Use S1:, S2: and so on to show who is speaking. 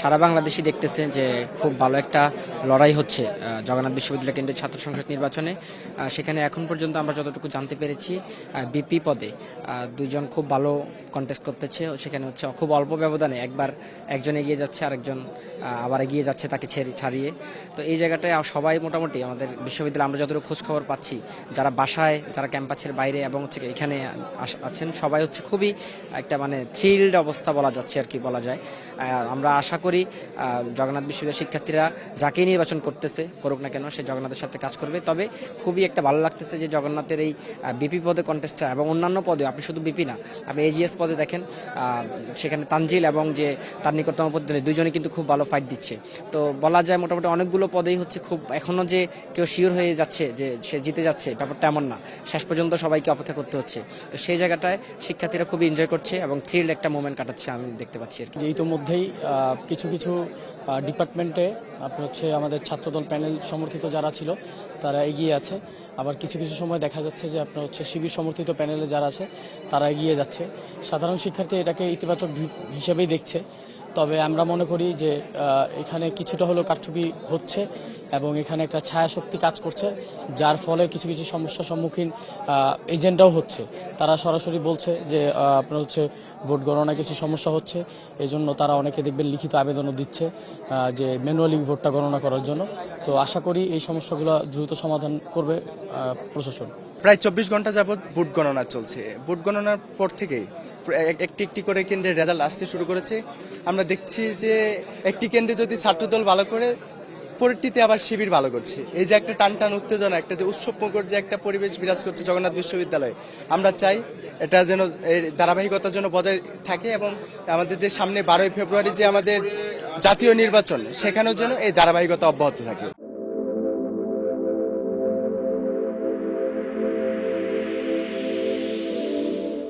S1: সারা বাংলাদেশই দেখতেছে যে খুব ভালো একটা লড়াই হচ্ছে জগন্নাথ বিশ্ববিদ্যালয় কেন্দ্রীয় ছাত্র সংসদ নির্বাচনে। সেখানে এখন পর্যন্ত আমরা যতটুকু জানতে পেরেছি বিপি পদে দুইজন খুব ভালো কন্টেস্ট করতেছে। সেখানে হচ্ছে খুব অল্প ব্যবধানে একজন এগিয়ে যাচ্ছে, আরেকজন আবার এগিয়ে যাচ্ছে তাকে ছাড়িয়ে। তো এই জায়গাটায় সবাই মোটামুটি আমাদের বিশ্ববিদ্যালয়ে আমরা যতটুকু খোঁজ খবর পাচ্ছি, যারা বাসায়, যারা ক্যাম্পাসের বাইরে এবং হচ্ছে এখানে আছেন, সবাই হচ্ছে খুবই একটা মানে থ্রিল্ড অবস্থা বলা যাচ্ছে আর কি বলা যায়। আমরা আশা করি জগন্নাথ বিশ্ববিদ্যালয়ের শিক্ষার্থীরা যাকেই নির্বাচন করুক না কেন, সে জগন্নাথের সাথে কাজ করবে। তবে খুবই একটা ভালো লাগতেছে যে জগন্নাথের এই বিপি পদে কন্টেস্টটা এবং অন্যান্য পদে, আপনি শুধু বিপি না, আপনি এজিএস পদে দেখেন সেখানে তানজিল এবং যে তার নিকটতম প্রতিদ্বন্দ্বী দুজনই কিন্তু খুব ভালো ফাইট দিচ্ছে। তো বলা যায় মোটামুটি অনেকগুলো পদেই হচ্ছে খুব এখনও যে কেউ শিওর হয়ে যাচ্ছে যে সে জিতে যাচ্ছে, ব্যাপারটা এমন না। শেষ পর্যন্ত সবাইকে অপেক্ষা করতে হচ্ছে। তো সেই জায়গাটায় শিক্ষার্থীরা খুবই এনজয় করছে এবং থ্রিল একটা মোমেন্ট কাটাচ্ছে আমি দেখতে পাচ্ছি আর কি।
S2: ইতোমধ্যেই কিছু কিছু ডিপার্টমেন্টে আপনার হচ্ছে আমাদের ছাত্রদল প্যানেল সমর্থিত যারা ছিল তারা এগিয়ে আছে। আবার কিছু কিছু সময় দেখা যাচ্ছে যে আপনার হচ্ছে শিবির সমর্থিত প্যানেলে যারা আছে তারা এগিয়ে যাচ্ছে। সাধারণ শিক্ষার্থী এটাকে ইতিবাচক হিসেবেই দেখছে। তবে আমরা মনে করি যে এখানে কিছুটা হলেও কারচুপি হচ্ছে এবং এখানে একটা ছায়া শক্তি কাজ করছে, যার ফলে কিছু কিছু সমস্যার সম্মুখীন এজেন্টরাও হচ্ছে। তারা সরাসরি বলছে যে আপনার হচ্ছে ভোট গণনায় কিছু সমস্যা হচ্ছে, এই জন্য তারা অনেকে দেখবেন লিখিত আবেদনও দিচ্ছে যে ম্যানুয়ালি ভোটটা গণনা করার জন্য। তো আশা করি এই সমস্যাগুলো দ্রুত সমাধান করবে প্রশাসন।
S3: প্রায় 24 ঘন্টা যাবৎ ভোট গণনা চলছে। ভোট গণনার পর থেকেই একটি একটি করে কেন্দ্রের রেজাল্ট আসতে শুরু করেছে। আমরা দেখছি যে একটি কেন্দ্রে যদি ছাত্রদল ভালো করে, পরেরটিতে আবার শিবির ভালো করছে। এই যে একটা টান উত্তেজনা, একটা যে উৎসবমুখর যে একটা পরিবেশ বিরাজ করছে জগন্নাথ বিশ্ববিদ্যালয়ে, আমরা চাই এটা যেন এর ধারাবাহিকতার জন্য বজায় থাকে এবং আমাদের যে সামনে 12ই ফেব্রুয়ারি যে আমাদের জাতীয় নির্বাচন, সেখানেও যেন এই ধারাবাহিকতা অব্যাহত থাকে।